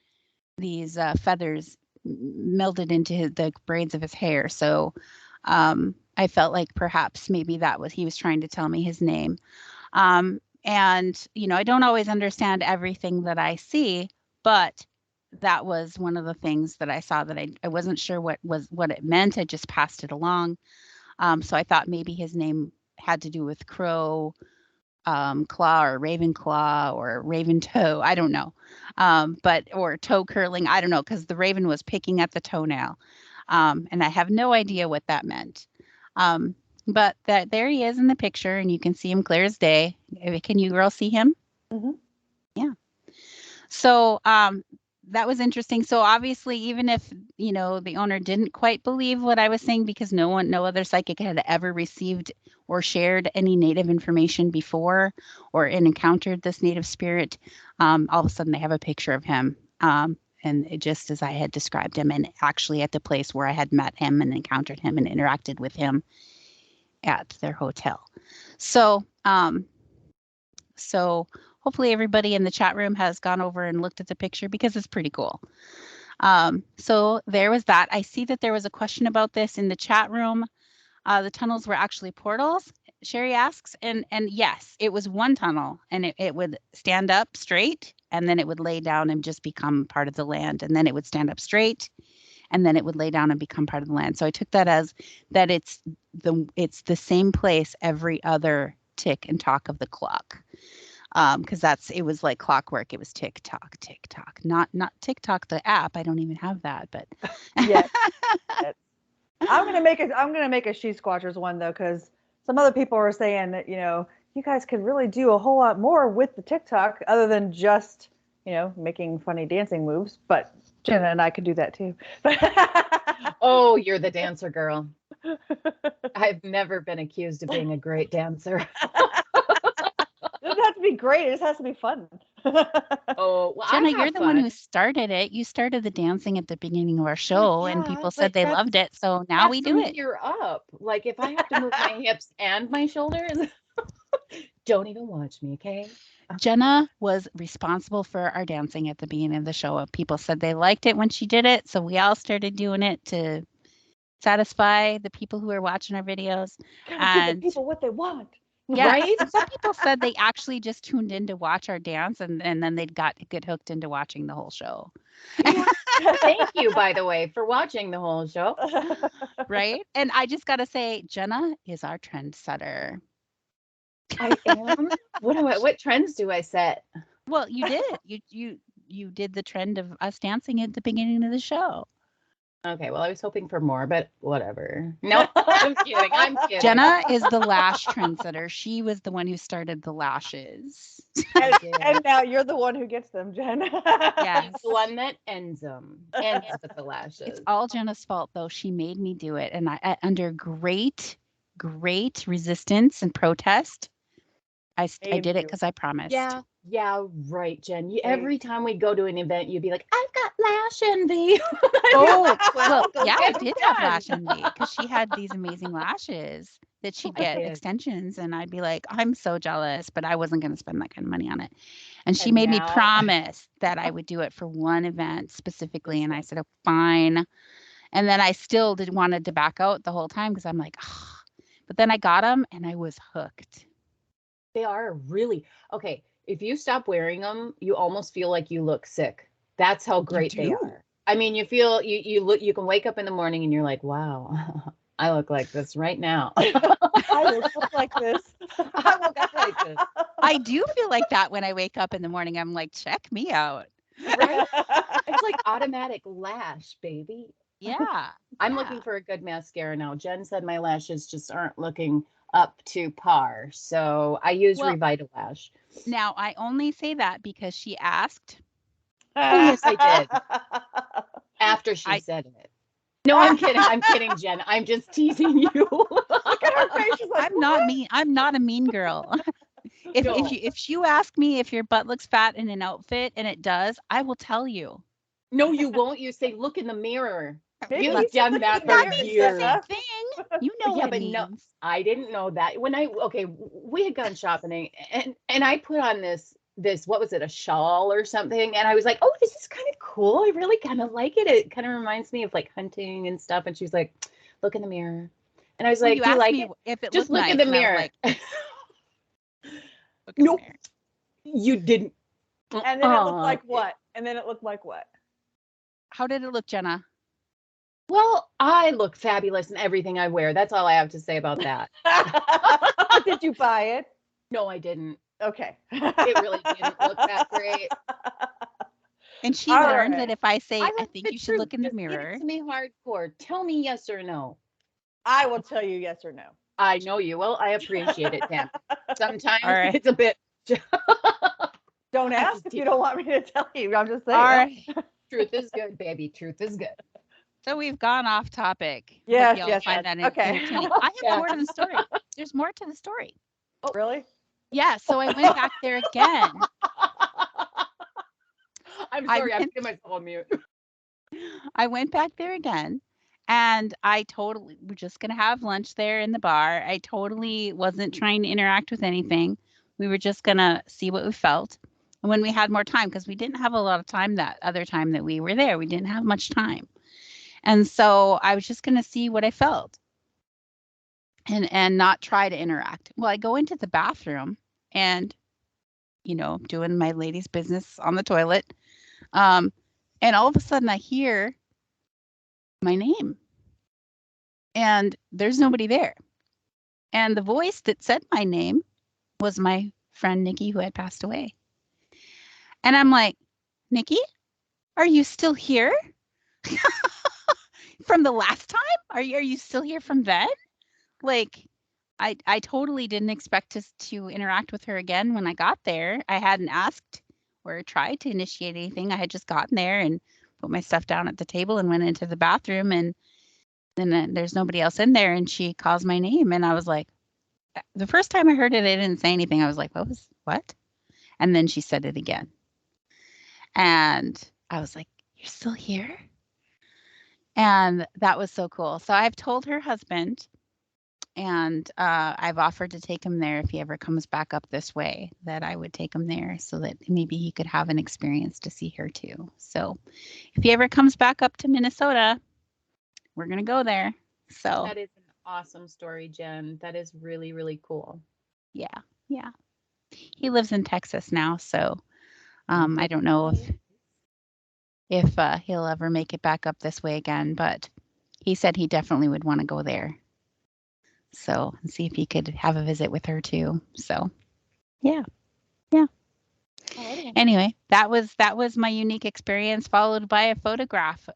feathers melded into the braids of his hair. So I felt like perhaps maybe that was he was trying to tell me his name. And I don't always understand everything that I see, but that was one of the things that I saw that I wasn't sure what it meant. I just passed it along. So I thought maybe his name had to do with crow, claw or Ravenclaw or raven toe. I don't know. Or toe curling. I don't know, because the raven was picking at the toenail. And I have no idea what that meant. But there he is in the picture and you can see him clear as day. Can you girls see him? Mm-hmm. Yeah. So that was interesting. So obviously, even if the owner didn't quite believe what I was saying because no other psychic had ever received or shared any native information before or encountered this native spirit. All of a sudden they have a picture of him. And it just as I had described him, and actually at the place where I had met him and encountered him and interacted with him at their hotel. So, so hopefully everybody in the chat room has gone over and looked at the picture because it's pretty cool. So there was that. I see that there was a question about this in the chat room. The tunnels were actually portals, Sherry asks. And yes, it was one tunnel, and it would stand up straight, and then it would lay down and just become part of the land. And then it would stand up straight, and then it would lay down and become part of the land. So I took that as that it's the same place every other tick and tock of the clock. Because it was like clockwork. It was tick tock, not TikTok the app. I don't even have that, but Yes. I'm gonna make a SheSquatchers one though, because some other people are saying that you guys could really do a whole lot more with the TikTok other than just making funny dancing moves. But Jenna and I could do that too. Oh, you're the dancer girl. I've never been accused of being a great dancer. It doesn't have to be great. It just has to be fun. Oh, well, Jenna, you're the one who started it. You started the dancing at the beginning of our show, and people said they loved it. So now we do it. You're up. Like if I have to move my hips and my shoulders, don't even watch me, okay? Jenna was responsible for our dancing at the beginning of the show. People said they liked it when she did it, so we all started doing it to satisfy the people who are watching our videos. And give the people what they want. Yeah, right? Some people said they actually just tuned in to watch our dance, and then they'd get hooked into watching the whole show. Thank you, by the way, for watching the whole show. Right? And I just got to say, Jenna is our trendsetter. I am. What trends do I set? Well, you did. You did the trend of us dancing at the beginning of the show. Okay, well, I was hoping for more, but whatever. No, I'm kidding. Jenna is the lash trendsetter. She was the one who started the lashes. And now you're the one who gets them, Jen. Yes. The one that ends them. Ends with the lashes. It's all Jenna's fault, though. She made me do it. And I under great resistance and protest, I did it because I promised. Yeah, right, Jen. Every time we go to an event, you'd be like, I've got lash envy. Oh, well, yeah, I did have lash envy because she had these amazing lashes that she'd get extensions, and I'd be like, I'm so jealous, but I wasn't going to spend that kind of money on it. And she made me promise that I would do it for one event specifically, and I said, oh, fine. And then I still wanted to back out the whole time because I'm like, oh. But then I got them, and I was hooked. They are really okay. If you stop wearing them, you almost feel like you look sick. That's how great they are. I mean, you feel you can wake up in the morning and you're like, wow, I look like this right now. I look like this. I look like this. I do feel like that when I wake up in the morning. I'm like, check me out. Right? It's like automatic lash, baby. Yeah. I'm looking for a good mascara now. Jen said my lashes just aren't looking up to par. So I use Revitalash. Now, I only say that because she asked. Oh, yes, I did. After she said it. No, I'm kidding, Jen. I'm just teasing you. Look at her face. She's like, I'm not mean. I'm not a mean girl. If you ask me if your butt looks fat in an outfit, and it does, I will tell you. No, you won't. You say, look in the mirror. You've done that for years. Thing. You know what it means. No, I didn't know that. We had gone shopping and I put on this, what was it, a shawl or something? And I was like, oh, this is kind of cool. I really kind of like it. It kind of reminds me of like hunting and stuff. And she was like, look in the mirror. And I was like, do you like it? If it just look nice, in the mirror. No, you didn't. And then it looked like what? And then it looked like what? How did it look, Jenna? Well, I look fabulous in everything I wear. That's all I have to say about that. Did you buy it? No, I didn't. Okay. It really didn't look that great. And she learned that if I say, I think you should look in the mirror. Give it to me hardcore. Tell me yes or no. I will tell you yes or no. I know you will. I appreciate it, Tam. Sometimes it's a bit. Don't ask if you don't want me to tell you. I'm just saying. All right. Truth is good, baby. Truth is good. So we've gone off topic. Hope Yes, y'all yes, find yes. that Okay. entertaining. I have Yeah. more to the story. There's more to the story. Oh, really? Yeah, so I went back there again. I'm I sorry, I'm went, putting myself on mute. I went back there again, and we're just gonna have lunch there in the bar. I totally wasn't trying to interact with anything. We were just gonna see what we felt. And when we had more time, because we didn't have a lot of time that other time that we were there, we didn't have much time. And so I was just gonna see what I felt and not try to interact. Well, I go into the bathroom and doing my lady's business on the toilet. And all of a sudden I hear my name and there's nobody there. And the voice that said my name was my friend Nikki, who had passed away. And I'm like, Nikki, are you still here from the last time? Are you still here from then? Like, I totally didn't expect to interact with her again when I got there. I hadn't asked or tried to initiate anything. I had just gotten there and put my stuff down at the table and went into the bathroom, and then there's nobody else in there, and she calls my name, and I was like, the first time I heard it, I didn't say anything. I was like, what? And then she said it again. And I was like, you're still here? And that was so cool. So I've told her husband, and I've offered to take him there if he ever comes back up this way, that I would take him there so that maybe he could have an experience to see her too. So if he ever comes back up to Minnesota, we're going to go there. So That is an awesome story, Jen. That is really, really cool. yeah. He lives in Texas now, so I don't know if he'll ever make it back up this way again, but he said he definitely would want to go there. So, and see if he could have a visit with her too. So, yeah. Alrighty. Anyway, that was my unique experience, followed by a photographic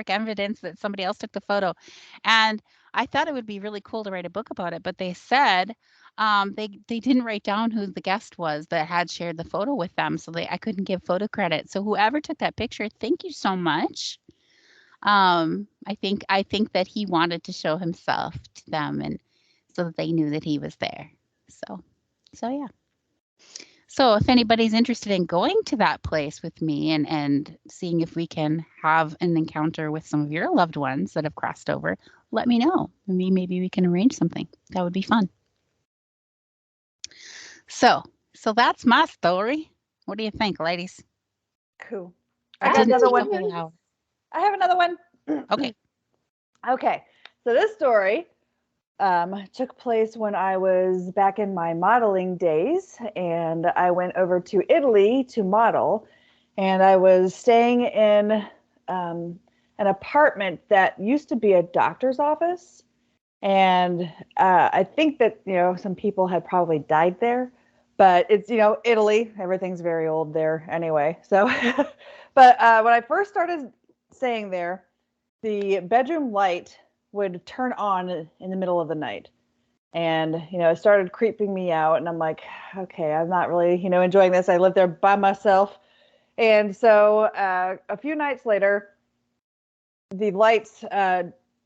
evidence that somebody else took the photo. And I thought it would be really cool to write a book about it, but they said they didn't write down who the guest was that had shared the photo with them, so I couldn't give photo credit. So whoever took that picture, thank you so much. I think that he wanted to show himself to them, and so that they knew that he was there. So yeah. So if anybody's interested in going to that place with me and seeing if we can have an encounter with some of your loved ones that have crossed over, let me know. Maybe we can arrange something. That would be fun. So that's my story. What do you think, ladies? Cool. I I got didn't another take one. up your hour. I have another one. Okay. Okay. So this story took place when I was back in my modeling days, and I went over to Italy to model, and I was staying in an apartment that used to be a doctor's office, and I think that some people had probably died there, but it's Italy, everything's very old there anyway. So, but when I first started staying there, the bedroom light would turn on in the middle of the night. And, it started creeping me out. And I'm like, okay, I'm not really, enjoying this. I live there by myself. And so a few nights later, the lights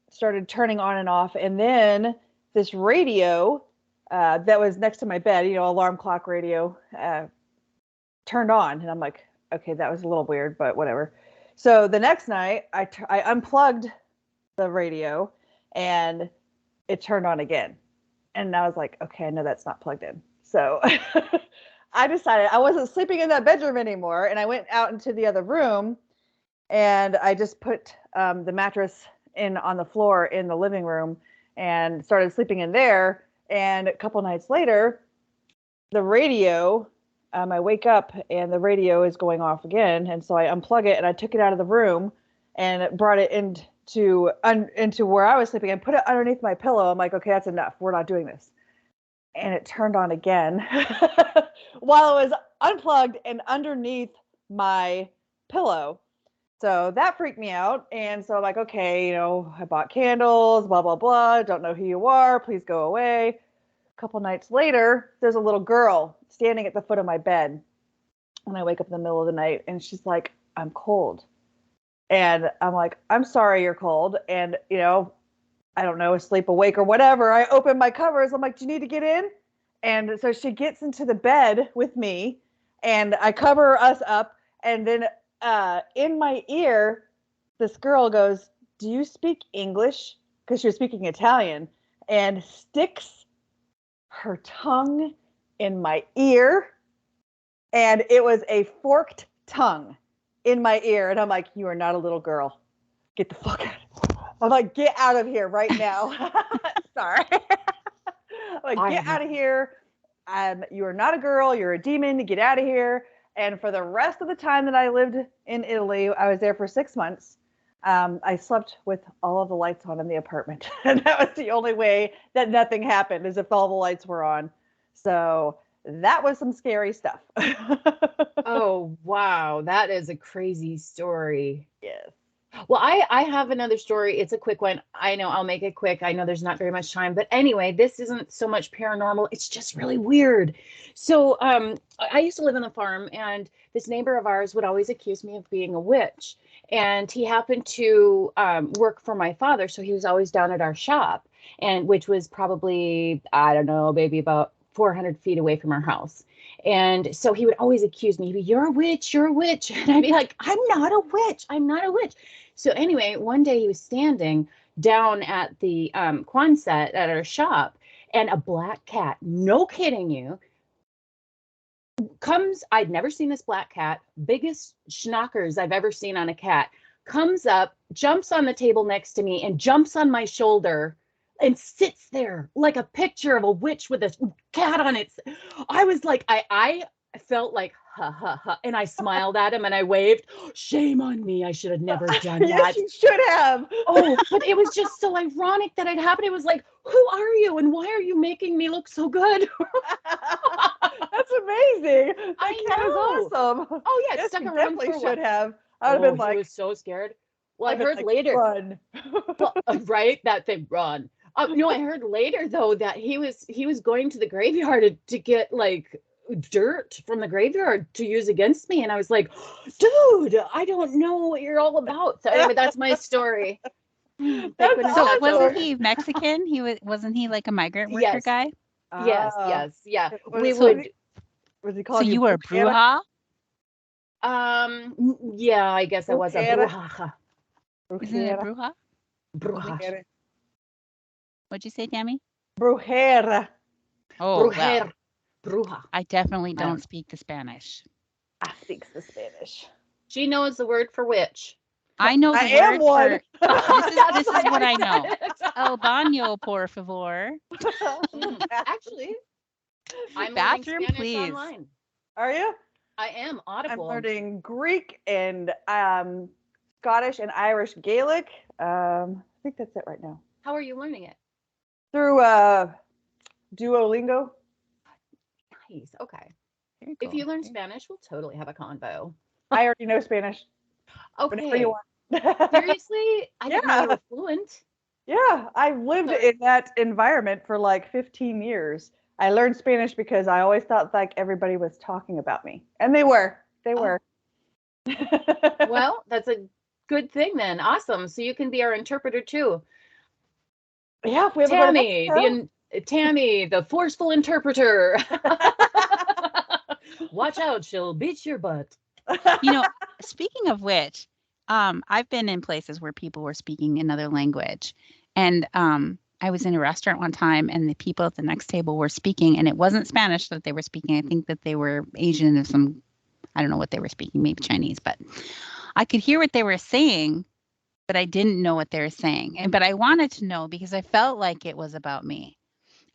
started turning on and off. And then this radio that was next to my bed, alarm clock radio, turned on. And I'm like, okay, that was a little weird, but whatever. So the next night, I unplugged the radio and it turned on again. And I was like, okay, I know that's not plugged in. So I decided I wasn't sleeping in that bedroom anymore. And I went out into the other room and I just put the mattress in on the floor in the living room and started sleeping in there. And a couple nights later, the radio, I wake up and the radio is going off again. And so I unplug it and I took it out of the room and brought it into where I was sleeping and put it underneath my pillow. I'm like, okay, that's enough. We're not doing this. And it turned on again while it was unplugged and underneath my pillow. So that freaked me out. And so I'm like, okay, I bought candles, blah, blah, blah. Don't know who you are. Please go away. A couple nights later, there's a little girl standing at the foot of my bed. When I wake up in the middle of the night and she's like, I'm cold. And I'm like, I'm sorry you're cold. And, I don't know, asleep, awake, or whatever. I open my covers. I'm like, do you need to get in? And so she gets into the bed with me, and I cover us up. And then in my ear, this girl goes, do you speak English? Because she was speaking Italian, and sticks her tongue in my ear. And it was a forked tongue in my ear. And I'm like, you are not a little girl. Get the fuck out. I'm like, get out of here right now. Sorry. I'm like, get out of here. You are not a girl. You're a demon. Get out of here. And for the rest of the time that I lived in Italy, I was there for 6 months. I slept with all of the lights on in the apartment. And that was the only way that nothing happened, is if all the lights were on. So that was some scary stuff. Oh, wow. That is a crazy story. Yes. Well, I have another story. It's a quick one. I know I'll make it quick. I know there's not very much time, but anyway, this isn't so much paranormal. It's just really weird. So, I used to live on a farm, and this neighbor of ours would always accuse me of being a witch. And he happened to work for my father, so he was always down at our shop, and which was probably, I don't know, maybe about 400 feet away from our house. And so he would always accuse me, you're a witch, you're a witch. And I'd be like, I'm not a witch. I'm not a witch. So anyway, one day he was standing down at the Quonset at our shop, and a black cat, no kidding you, comes. I'd never seen this black cat, biggest schnockers I've ever seen on a cat, comes up, jumps on the table next to me, and jumps on my shoulder and sits there like a picture of a witch with a cat on it. I was like, I felt like, ha, ha, ha. And I smiled at him and I waved. Shame on me. I should have never done that. Yes, you should have. Oh, but it was just so ironic that it happened. It was like, who are you? And why are you making me look so good? That's amazing. That I cat is know. awesome. Oh, yeah. It Yes, stuck you around definitely for a should while. have. I would have been He like, was so scared. Well, I I've been heard like, later. run. Well, right, that thing, run. I heard later though that he was going to the graveyard to get like dirt from the graveyard to use against me, and I was like, dude, I don't know what you're all about. So anyway, that's my story. Thank That's goodness So that's wasn't over. he Mexican? Wasn't he like a migrant worker Yes, guy? yes, Ah. yes, yeah. Was We it- would. Was he So calling you were a bruja? bruja? Yeah, I guess I was a Brujera. bruja. Isn't it a Brujera. bruja? Bruja. What'd you say, Tammy? Brujera. Oh, well, Brujer. Bruja. I definitely I don't don't speak the Spanish. I speak the Spanish. She knows the word for witch. I know the I am word one. for That's this is why what I said know. it. El baño, por favor. Actually, I'm learning Bathroom, Spanish please. online. Are you? I am I'm Audible. learning Greek and Scottish and Irish Gaelic. I think that's it right now. How are you learning it? Through Duolingo. Nice. Okay. Very If you cool. learn Spanish, we'll totally have a convo. I already know Spanish. Whenever Okay. you want. Seriously? I didn't know Yeah. you were fluent. Yeah, I've lived Sorry. in that environment for like 15 years. I learned Spanish because I always thought like everybody was talking about me. And they were. They Oh. were. Well, that's a good thing then. Awesome. So you can be our interpreter too. Yeah, if we ever go to Tammy, Mexico. Tammy, the forceful interpreter. Watch out, she'll beat your butt. You know, speaking of which, I've been in places where people were speaking another language, and I was in a restaurant one time, and the people at the next table were speaking, and it wasn't Spanish that they were speaking. I think that they were Asian of some, I don't know what they were speaking, maybe Chinese, but I could hear what they were saying, but I didn't know what they were saying, but I wanted to know because I felt like it was about me.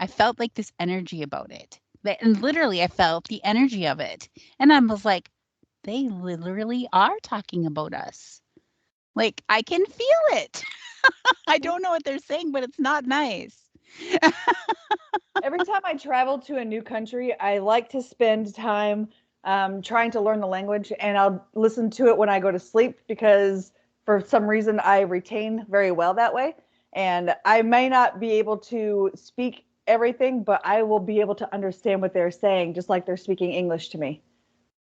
I felt like this energy about it, and literally, I felt the energy of it, and I was like, they literally are talking about us. Like, I can feel it. I don't know what they're saying, but it's not nice. Every time I travel to a new country, I like to spend time trying to learn the language, and I'll listen to it when I go to sleep because for some reason I retain very well that way. And I may not be able to speak everything, but I will be able to understand what they're saying, just like they're speaking English to me.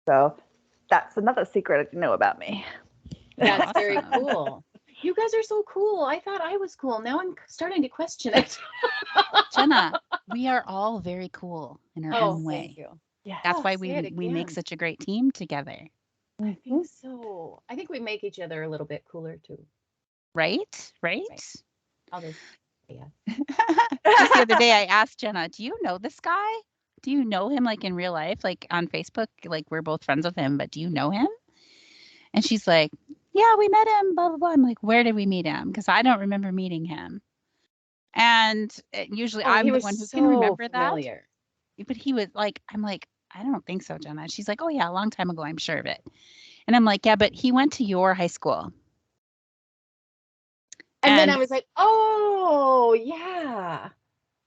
So that's another secret to know about me. That's very Awesome. cool. You guys are so cool. I thought I was cool. Now I'm starting to question it. Jenna, we are all very cool in our Oh, own way. thank you. Yeah. That's why Say it we make again. such a great team together, I think so. I think we make each other a little bit cooler too. right? Right? I'll just yeah. Just the other day, I asked Jenna, "Do you know this guy? Do you know him like in real life, like on Facebook? Like we're both friends with him, but do you know him?" And she's like, "Yeah, we met him, blah, blah, blah." I'm like, "Where did we meet him? Because I don't remember meeting him." And usually Oh, I'm he the was one who can so remember that. familiar. But he was like, I'm like, "I don't think so, Jenna." She's like, "Oh, yeah, a long time ago, I'm sure of it." And I'm like, "Yeah, but he went to your high school." And then And I was like, oh yeah.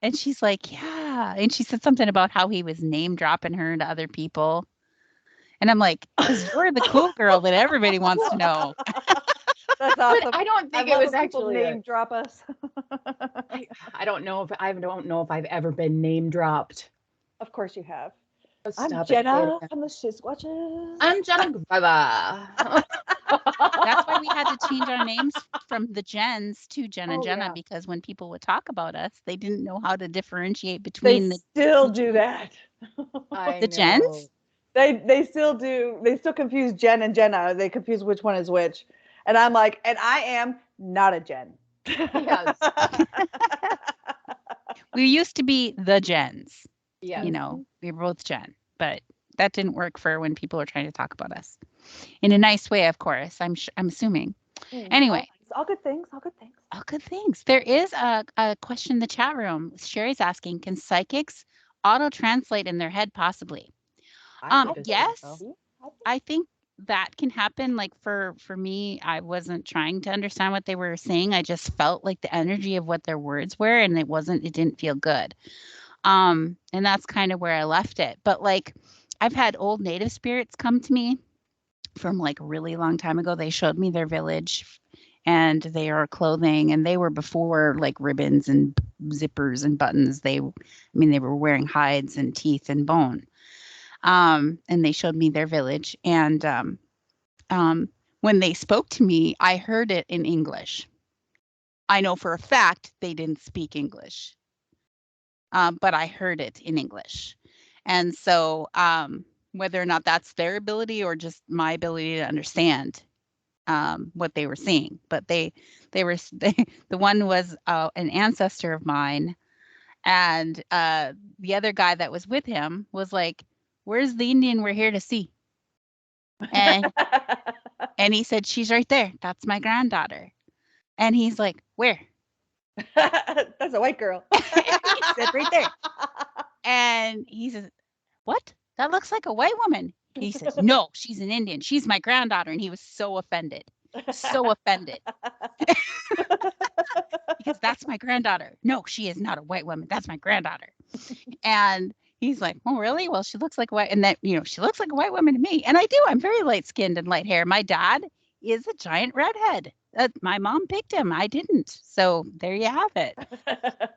and she's like, "Yeah." And she said something about how he was name dropping her to other people. And I'm like, "'Cause you're the cool girl that everybody wants to know." That's But awesome. I don't think I it love was when people actually name drop us. I don't know if I've ever been name dropped. Of course you have. Oh, I'm stop it. Say it Jenna again. from the SheSquatchers. I'm Jenna Grava. That's why we had to change our names from the Jens to Jen and Oh, Jenna, yeah. because when people would talk about us, they didn't know how to differentiate They between still do that. I the know. Jens. They still do. They still confuse Jen and Jenna. They confuse which one is which. And I'm like, and I am not a Jen. Yes. We used to be the Jens. Yes. You know, we were both Jen, but that didn't work for when people are trying to talk about us in a nice way, of course. I'm assuming. Anyway, all good things. All good things. all good things. There is a question in the chat room. Sherry's asking, can psychics auto translate in their head possibly? I would assume Yes. so. I think that can happen. Like for me, I wasn't trying to understand what they were saying. I just felt like the energy of what their words were, and it didn't feel good. And that's kind of where I left it. But like I've had old native spirits come to me from like a really long time ago. They showed me their village and their clothing, and they were before like ribbons and zippers and buttons. They were wearing hides and teeth and bone. And they showed me their village. And when they spoke to me, I heard it in English. I know for a fact they didn't speak English, but I heard it in English. And so whether or not that's their ability or just my ability to understand what they were seeing, but the one was an ancestor of mine, and the other guy that was with him was like, "Where's the Indian we're here to see?" And and he said, "She's right there. That's my granddaughter." And he's like, "Where?" That's a white girl. He said, "Right there." And he says, "What? That looks like a white woman." He says, "No, she's an Indian. She's my granddaughter." And he was so offended. So offended. Because that's my granddaughter. "No, she is not a white woman. That's my granddaughter." And he's like, "Oh, really? Well, she looks like a white," and that, she looks like a white woman to me. And I do. I'm very light skinned and light hair. My dad is a giant redhead. My mom picked him. I didn't. So there you have it.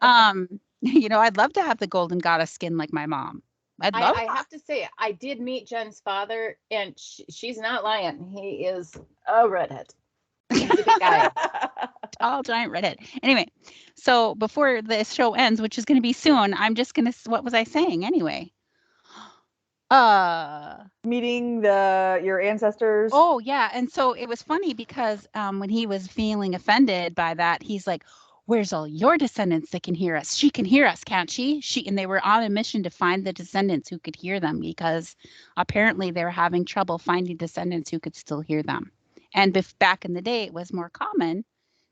I'd love to have the golden goddess skin like my mom. I'd love I that. have to say, I did meet Jen's father, and she's not lying. He is a redhead. He's a good guy. Tall, giant redhead. Anyway, so before the show ends, which is going to be soon, I'm just going to, what was I saying anyway? Meeting your ancestors. Oh, yeah. And so it was funny because when he was feeling offended by that, he's like, "Where's all your descendants that can hear us? She can hear us, can't she?" And they were on a mission to find the descendants who could hear them, because apparently they were having trouble finding descendants who could still hear them. And back in the day, it was more common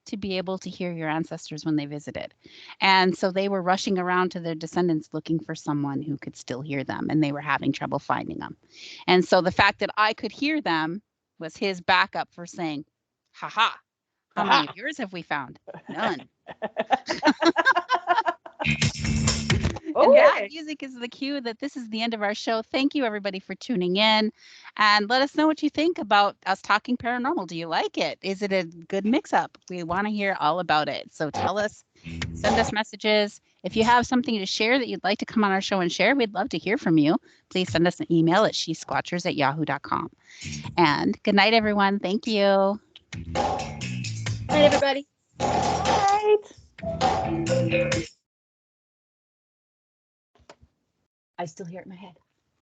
to be able to hear your ancestors when they visited. And so they were rushing around to their descendants looking for someone who could still hear them, and they were having trouble finding them. And so the fact that I could hear them was his backup for saying, "Haha, how many of yours have we found? None." And that music is the cue that this is the end of our show. Thank you, everybody, for tuning in. And let us know what you think about us talking paranormal. Do you like it? Is it a good mix-up? We want to hear all about it. So tell us, send us messages. If you have something to share that you'd like to come on our show and share, we'd love to hear from you. Please send us an email at SheSquatchers@yahoo.com. And good night, everyone. Thank you. Night, everybody. Right. I still hear it in my head.